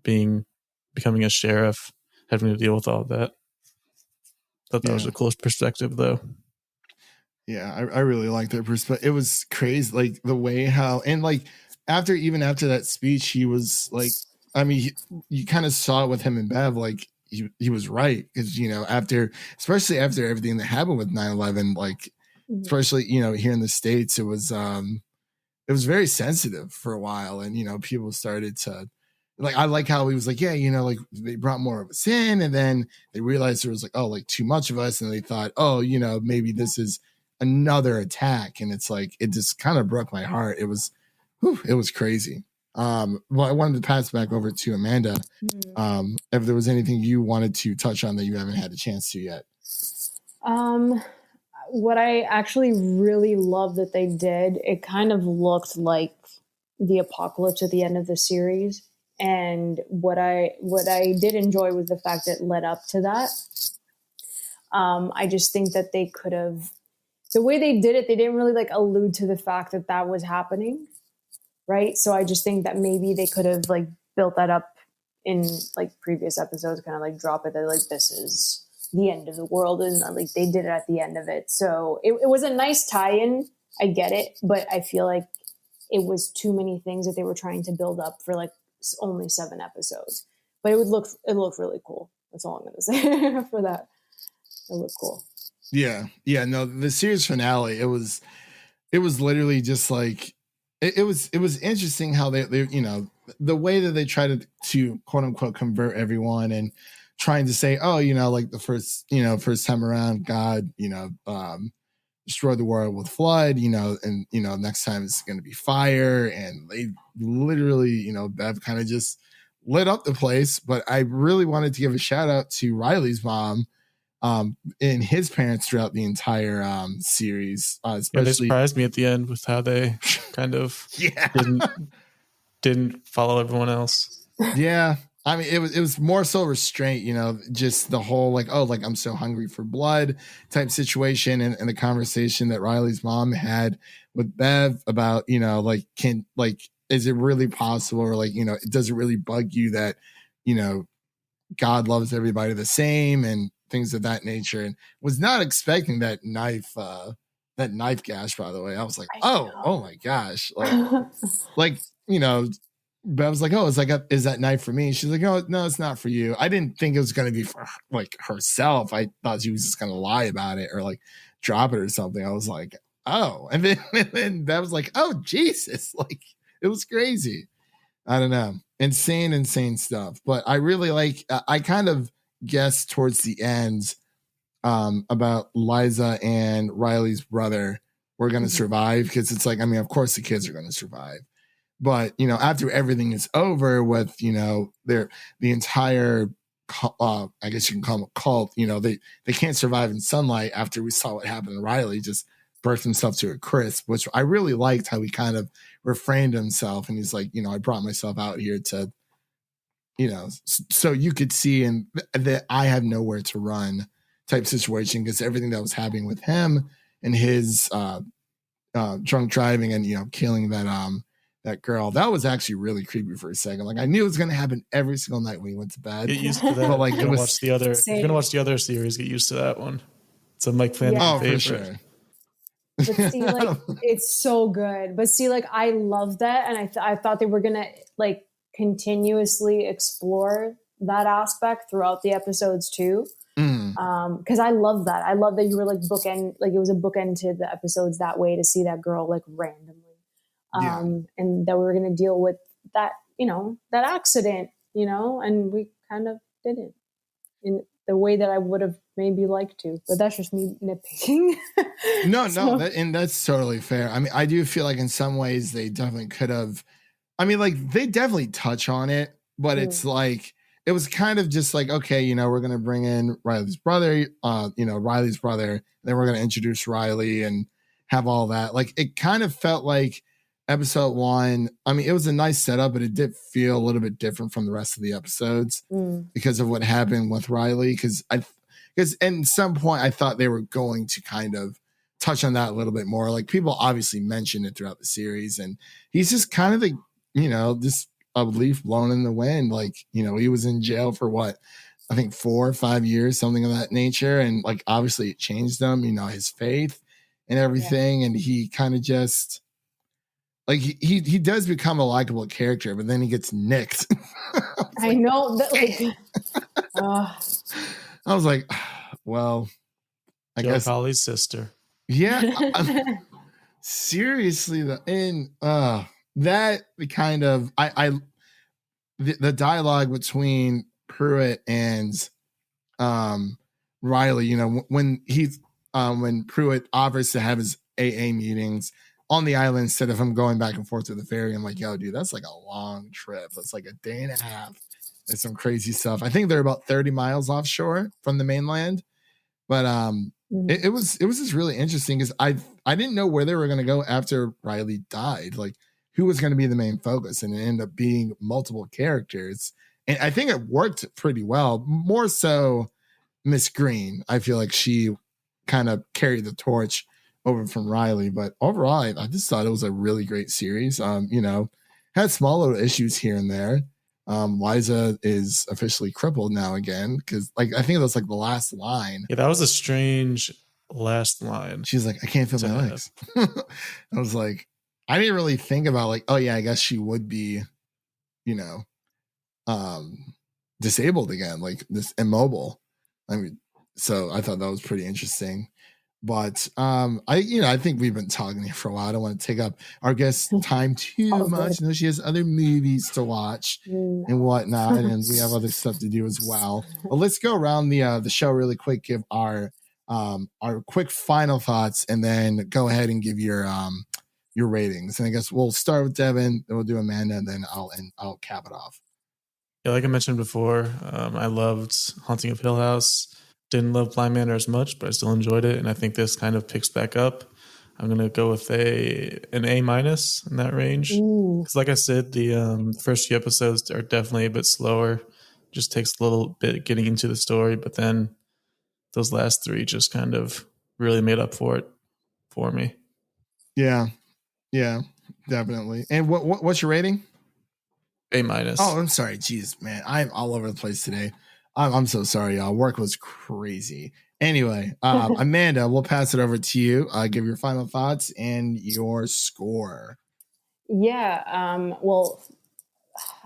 becoming a sheriff, having to deal with all of that. Thought that was a cool perspective, though. Yeah, I really liked that perspective. It was crazy, like the way how, and like after that speech, he was like, I mean, you kind of saw it with him and Bev, like he was right, because especially after everything that happened with 9/11, like especially here in the States, it was very sensitive for a while, and people started to like, I like how he was like, yeah, like they brought more of us in, and then they realized there was like, oh, like too much of us, and they thought, oh, maybe this is another attack, and it's like it just kind of broke my heart. It was crazy. Well, I wanted to pass back over to Amanda. If there was anything you wanted to touch on that you haven't had a chance to yet. What I actually really love that they did, it kind of looked like the apocalypse at the end of the series. And what I did enjoy was the fact that it led up to that. I just think that they could have, the way they did it, they didn't really like allude to the fact that was happening. Right. So I just think that maybe they could have like built that up in like previous episodes, kind of like drop it that like this is the end of the world, and like they did it at the end of it. So it was a nice tie-in. I get it, but I feel like it was too many things that they were trying to build up for like only 7 episodes. But it looked really cool. That's all I'm going to say for that. It looked cool. Yeah. No, the series finale, it was literally just like. It was interesting how they the way that they tried to quote unquote convert everyone and trying to say, oh, like the first time around, God, destroyed the world with flood, and next time it's going to be fire, and they literally, Bev kind of just lit up the place. But I really wanted to give a shout out to Riley's mom. And his parents throughout the entire series, especially they surprised me at the end with how they kind of didn't follow everyone else. Yeah, I mean it was more so restraint, just the whole like, oh, like I'm so hungry for blood type situation, and the conversation that Riley's mom had with Bev about like is it really possible, or like does it really bug you that God loves everybody the same and things of that nature, and was not expecting that knife gash, by the way. I was like, oh my gosh. Like, but I was like, oh, it's like, is that knife for me? She's like, oh, no, it's not for you. I didn't think it was going to be for like herself. I thought she was just going to lie about it or like drop it or something. I was like, oh, and then that was like, oh, Jesus. Like, it was crazy. I don't know. Insane stuff. But I really like, I kind of guessed towards the end about Liza and Riley's brother were going to survive, because it's like, I mean, of course the kids are going to survive. But, after everything is over with, the entire I guess you can call them a cult. You know, they can't survive in sunlight after we saw what happened to Riley, just birthed himself to a crisp, which I really liked how he kind of refrained himself. And he's like, you know, I brought myself out here to, you know, so you could see and that I have nowhere to run type situation, because everything that was happening with him and his drunk driving and, you know, killing that girl, that was actually really creepy for a second. Like I knew it was going to happen every single night when he went to bed. Get used to that. But like You're gonna watch the other. You're gonna watch the other series. Get used to that one. It's a Mike Flanagan favorite. For sure. But see, like it's so good. But see, like I love that, and I thought they were gonna like continuously explore that aspect throughout the episodes too. Because I love that. I love that you were like bookend, like it was a bookend to the episodes that way to see that girl like randomly, and that we were gonna deal with that, you know, that accident, you know, and we kind of didn't in the way that I would have maybe liked to, but that's just me nitpicking. No, and that's totally fair. I mean, I do feel like in some ways they definitely could have. I mean, like they definitely touch on it, but it's like it was kind of just like, okay, you know, we're gonna bring in Riley's brother, then we're gonna introduce Riley and have all that. Like it kind of felt like episode 1. I mean, it was a nice setup, but it did feel a little bit different from the rest of the episodes because of what happened with Riley. Because at some point I thought they were going to kind of touch on that a little bit more. Like people obviously mentioned it throughout the series, and he's just kind of just a leaf blown in the wind. Like, you know, he was in jail for what, I think 4 or 5 years, something of that nature. And like, obviously it changed him, you know, his faith and everything. And he kind of just like, he does become a likable character, but then he gets nicked. I know that, like, I was like, well, I Joe guess Colley's sister. Yeah. Seriously though. And that kind of the dialogue between Pruitt and Riley, you know, when Pruitt offers to have his AA meetings on the island instead of him going back and forth to the ferry, I'm like, yo, dude, that's like a long trip. That's like a day and a half. It's some crazy stuff. I think they're about 30 miles offshore from the mainland. But it was just really interesting because I didn't know where they were going to go after Riley died. Like who was going to be the main focus, and it ended up being multiple characters. And I think it worked pretty well. More so Miss Green. I feel like she kind of carried the torch over from Riley. But overall, I just thought it was a really great series. You know, had small little issues here and there. Liza is officially crippled now again because, like, I think that's like the last line. Yeah, that was a strange last line. She's like, I can't feel my legs. I was like, I didn't really think about like, oh yeah, I guess she would be, you know, disabled again, like this immobile. I mean, so I thought that was pretty interesting. But I think we've been talking here for a while. I don't want to take up our guest's time too much. I know she has other movies to watch and whatnot, and we have other stuff to do as well. But let's go around the show really quick, give our quick final thoughts, and then go ahead and give your ratings. And I guess we'll start with Devin, then we'll do Amanda, and then I'll cap it off. Yeah, like I mentioned before, I loved Haunting of Hill House. Didn't love Blind Manor as much, but I still enjoyed it, and I think this kind of picks back up. I'm gonna go with an A- in that range, because like I said, the first few episodes are definitely a bit slower. Just takes a little bit getting into the story, but then those last 3 just kind of really made up for it for me. Yeah, definitely. And what's your rating? A-. Oh, I'm sorry. Jeez, man, I'm all over the place today. I'm so sorry, y'all. Work was crazy. Anyway, Amanda, we'll pass it over to you. Give your final thoughts and your score. Yeah. Well,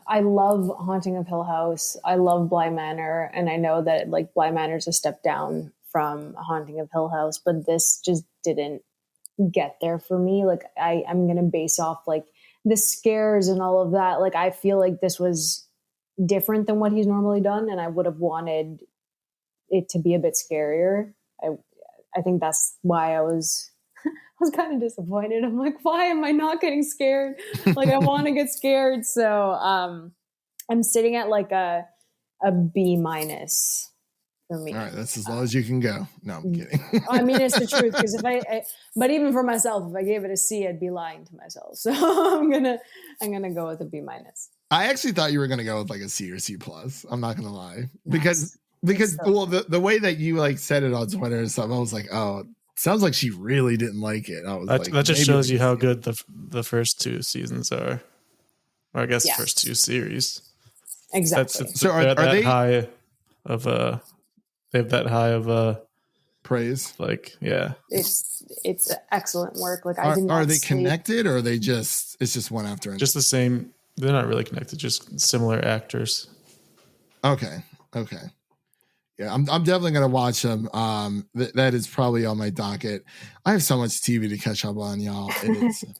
I love Haunting of Hill House. I love Blind Manor, and I know that like Blind Manor is a step down from Haunting of Hill House, but this just didn't get there for me. Like I'm gonna base off like the scares and all of that. Like I feel like this was different than what he's normally done, and I would have wanted it to be a bit scarier. I think that's why I was kind of disappointed. I'm like, why am I not getting scared? Like I want to get scared. So I'm sitting at like a a B- for me. All right, that's as low as you can go. No, I'm kidding. I mean, it's the truth, because but even for myself, if I gave it a C, I'd be lying to myself. So I'm gonna go with a B-. I actually thought you were gonna go with like a C or C plus. I'm not gonna lie, Nice. because So well, the way that you like said it on Twitter and stuff, I was like, oh, sounds like she really didn't like it. I was That, like, that just maybe shows like you a how C. good the first 2 seasons are, or I guess Yeah. first 2 series. exactly. So They're are at that they high of they have that high of praise? like, yeah. It's excellent work. Like I did not Are they sleep. connected, or are they just it's just one after another? Just the same. They're not really connected, just similar actors. Okay. Yeah, I'm definitely gonna watch them. That is probably on my docket. I have so much TV to catch up on, y'all. It is But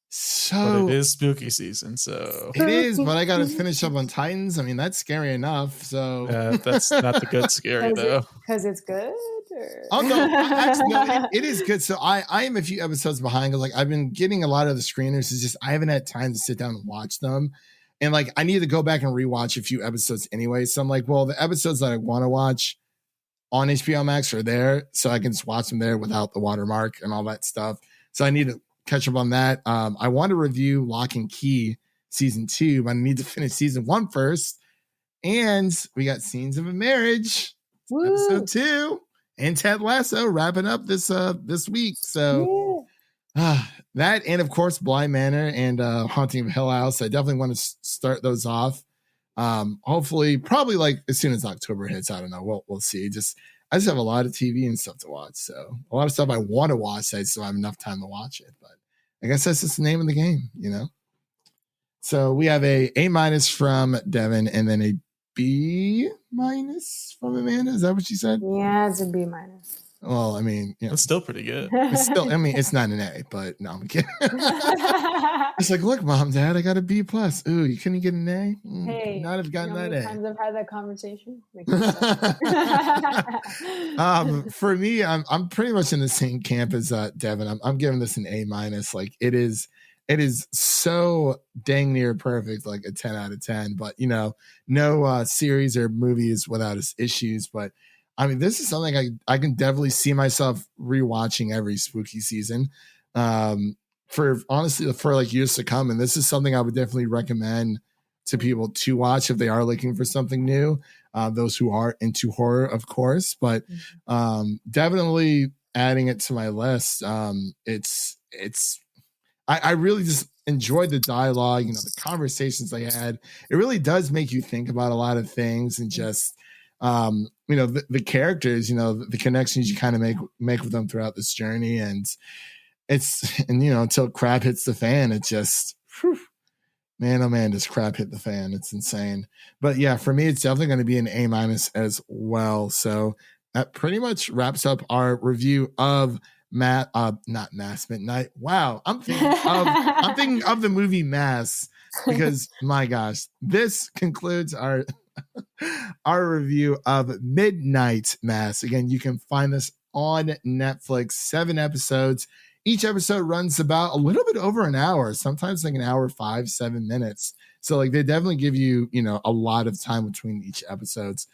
so it is spooky season, so it is, but I gotta finish up on Titans. I mean, that's scary enough. So that's not the good scary though. Because it's good. Or? oh no, actually no, it is good. So I am a few episodes behind. Like I've been getting a lot of the screeners. It's just I haven't had time to sit down and watch them. And like I need to go back and rewatch a few episodes anyway. So I'm like, well, the episodes that I want to watch on HBO Max are there, so I can just watch them there without the watermark and all that stuff. So I need to catch up on that. I want to review Lock and Key season 2, but I need to finish season 1 first. And we got Scenes of a Marriage, Woo. episode 2, and Ted Lasso wrapping up this week. So that, and of course Bly Manor and Haunting of Hill House. I definitely want to start those off. Hopefully, probably like as soon as October hits. I don't know. We'll see. I just have a lot of TV and stuff to watch. So a lot of stuff I want to watch. I still have enough time to watch it. But I guess that's just the name of the game, you know. So we have a A- from Devin, and then a B- from Amanda. Is that what she said? Yeah, it's a B-. Well, I mean, you know, That's still pretty good. it's still. I mean, it's not an A, but no, I'm kidding. It's like, look, Mom, Dad, I got a B+. Ooh, you couldn't get an A? Hey, not have gotten you know that how A. many times I've had that conversation. For me, I'm pretty much in the same camp as Devin. I'm giving this an A-. Like it is so dang near perfect, like a 10 out of 10. But you know, no series or movies without its issues. But I mean, this is something I can definitely see myself rewatching every spooky season. For honestly, for like years to come. And this is something I would definitely recommend to people to watch if they are looking for something new. Those who are into horror, of course, but definitely adding it to my list. I really just enjoyed the dialogue, you know, the conversations they had. It really does make you think about a lot of things, and just you know, the characters, you know, the connections you kind of make with them throughout this journey. And you know, until crap hits the fan, it just whew, man, oh man, does crap hit the fan. It's insane. But yeah, for me, it's definitely going to be an A- as well. So that pretty much wraps up our review of not Mass Midnight. Wow. I'm thinking of the movie Mass, because my gosh, this concludes our review of Midnight Mass. Again, you can find this on Netflix, 7 episodes. Each episode runs about a little bit over an hour, sometimes like an hour, 5-7 minutes. So like they definitely give you, you know, a lot of time between each episodes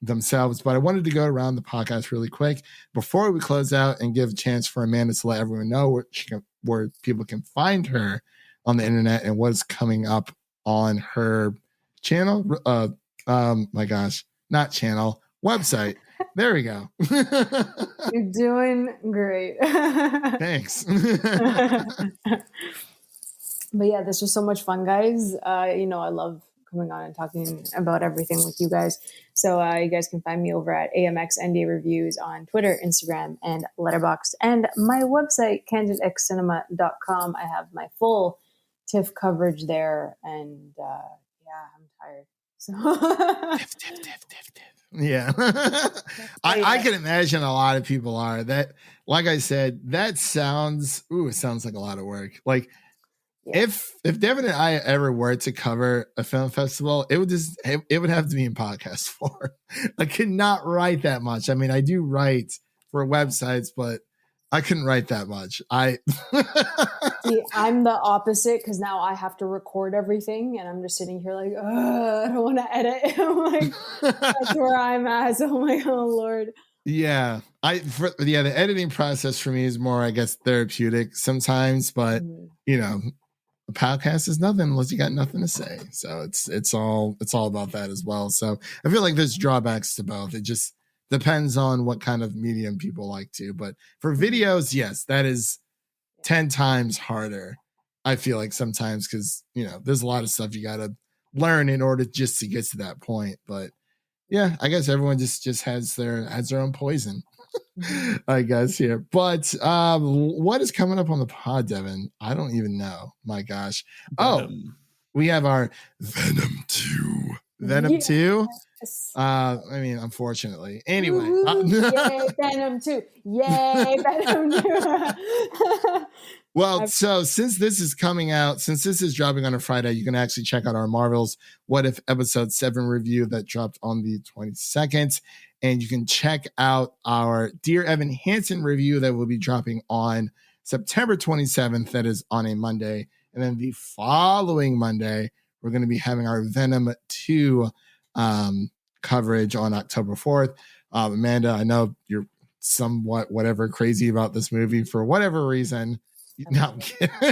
themselves. But I wanted to go around the podcast really quick before we close out and give a chance for Amanda to let everyone know where people can find her on the internet and what's coming up on her channel. My gosh, not channel, website. There we go. You're doing great. Thanks. But yeah, this was so much fun, guys. You know, I love coming on and talking about everything with you guys. So you guys can find me over at AMX ND Reviews on Twitter, Instagram, and Letterboxd. And my website, candidxcinema.com. I have my full TIFF coverage there. And yeah, I'm tired. So Tiff. Yeah. I can imagine a lot of people are that, like I said, that sounds like a lot of work. Like if Devin and I ever were to cover a film festival, it would have to be in podcast form. I could not write that much. I mean, I do write for websites, but I couldn't write that much. See, I'm the opposite because now I have to record everything, and I'm just sitting here like, I don't want to edit. I'm like, that's where I'm at. So I'm like, oh Lord. Yeah, the editing process for me is more, I guess, therapeutic sometimes, but you know, a podcast is nothing unless you got nothing to say. So it's all about that as well. So I feel like there's drawbacks to both. It just depends on what kind of medium people like to. But for videos, yes, that is 10 times harder. I feel like sometimes because, you know, there's a lot of stuff you got to learn in order just to get to that point. But yeah, I guess everyone just has their own poison, I guess, here. But what is coming up on the pod, Devin? I don't even know. My gosh. Oh, we have our Venom 2. Venom 2? I mean, unfortunately. Anyway. Yay, Venom 2. Yay, Venom 2. Well, so since this is coming out, since this is dropping on a Friday, you can actually check out our Marvel's What If Episode 7 review that dropped on the 22nd. And you can check out our Dear Evan Hansen review that will be dropping on September 27th. That is on a Monday. And then the following Monday, we're going to be having our Venom 2 coverage on October 4th. Amanda, I know you're somewhat whatever crazy about this movie for whatever reason. No,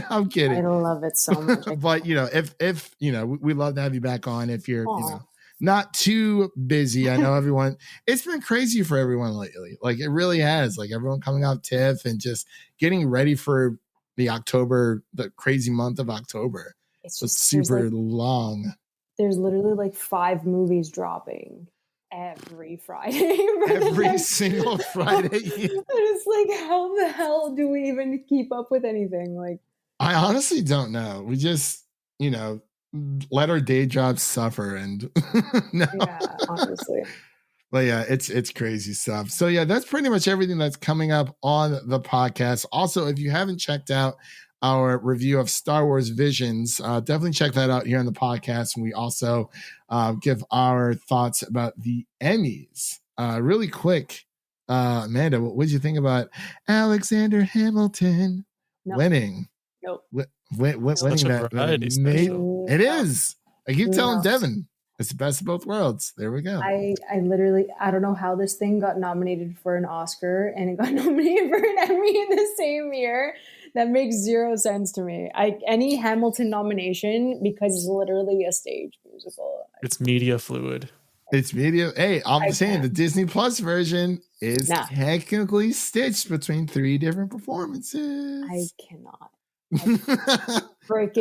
I'm kidding. I love it so much. But you know, if you know, we'd love to have you back on if you're you know not too busy. I know everyone. It's been crazy for everyone lately. Like it really has. Like everyone coming out TIFF and just getting ready for the crazy month of October. It's just super long. There's literally like 5 movies dropping every Friday. Every single Friday. It's like, how the hell do we even keep up with anything? Like, I honestly don't know. We just, you know, let our day jobs suffer and no. Yeah, honestly. But yeah, it's crazy stuff. So yeah, that's pretty much everything that's coming up on the podcast. Also, if you haven't checked out our review of Star Wars Visions, definitely check that out here on the podcast. And we also give our thoughts about the Emmys. Really quick, Amanda, what did you think about Alexander Hamilton winning? Nope. Winning that variety special. It is. I keep telling Devin, it's the best of both worlds. There we go. I literally, I don't know how this thing got nominated for an Oscar and it got nominated for an Emmy in the same year. That makes zero sense to me. Any Hamilton nomination, because it's literally a stage musical. It's media fluid. It's media. Hey, I'm saying the Disney Plus version is technically stitched between 3 different performances. I cannot.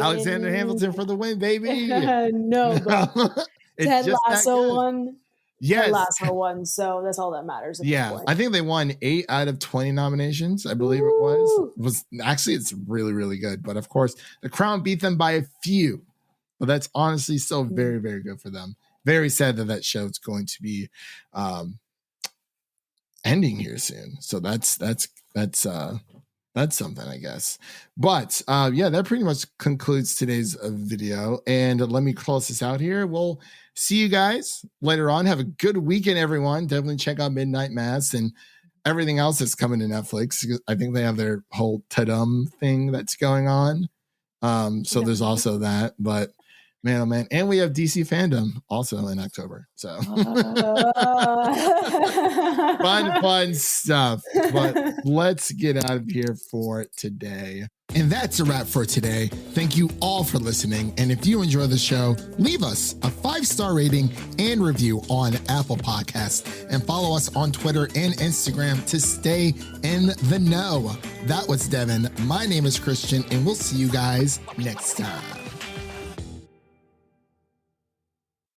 Alexander Hamilton for the win, baby. No, but Ted Lasso won. Yes. Ted Lasso won, so that's all that matters. Yeah, I think they won 8 out of 20 nominations. I believe it was actually, it's really, really good. But of course, The Crown beat them by a few. But that's honestly still very, very good for them. Very sad that show is going to be ending here soon. So that's something, I guess. But yeah, that pretty much concludes today's video. And let me close this out here. We'll see you guys later on. Have a good weekend, everyone. Definitely check out Midnight Mass and everything else that's coming to Netflix. I think they have their whole Tadum thing that's going on. So there's also that. But man, oh man. And we have DC Fandom also in October. So fun stuff. But let's get out of here for today. And that's a wrap for today. Thank you all for listening. And if you enjoy the show, leave us a 5-star rating and review on Apple Podcasts. And follow us on Twitter and Instagram to stay in the know. That was Devin. My name is Christian, and we'll see you guys next time.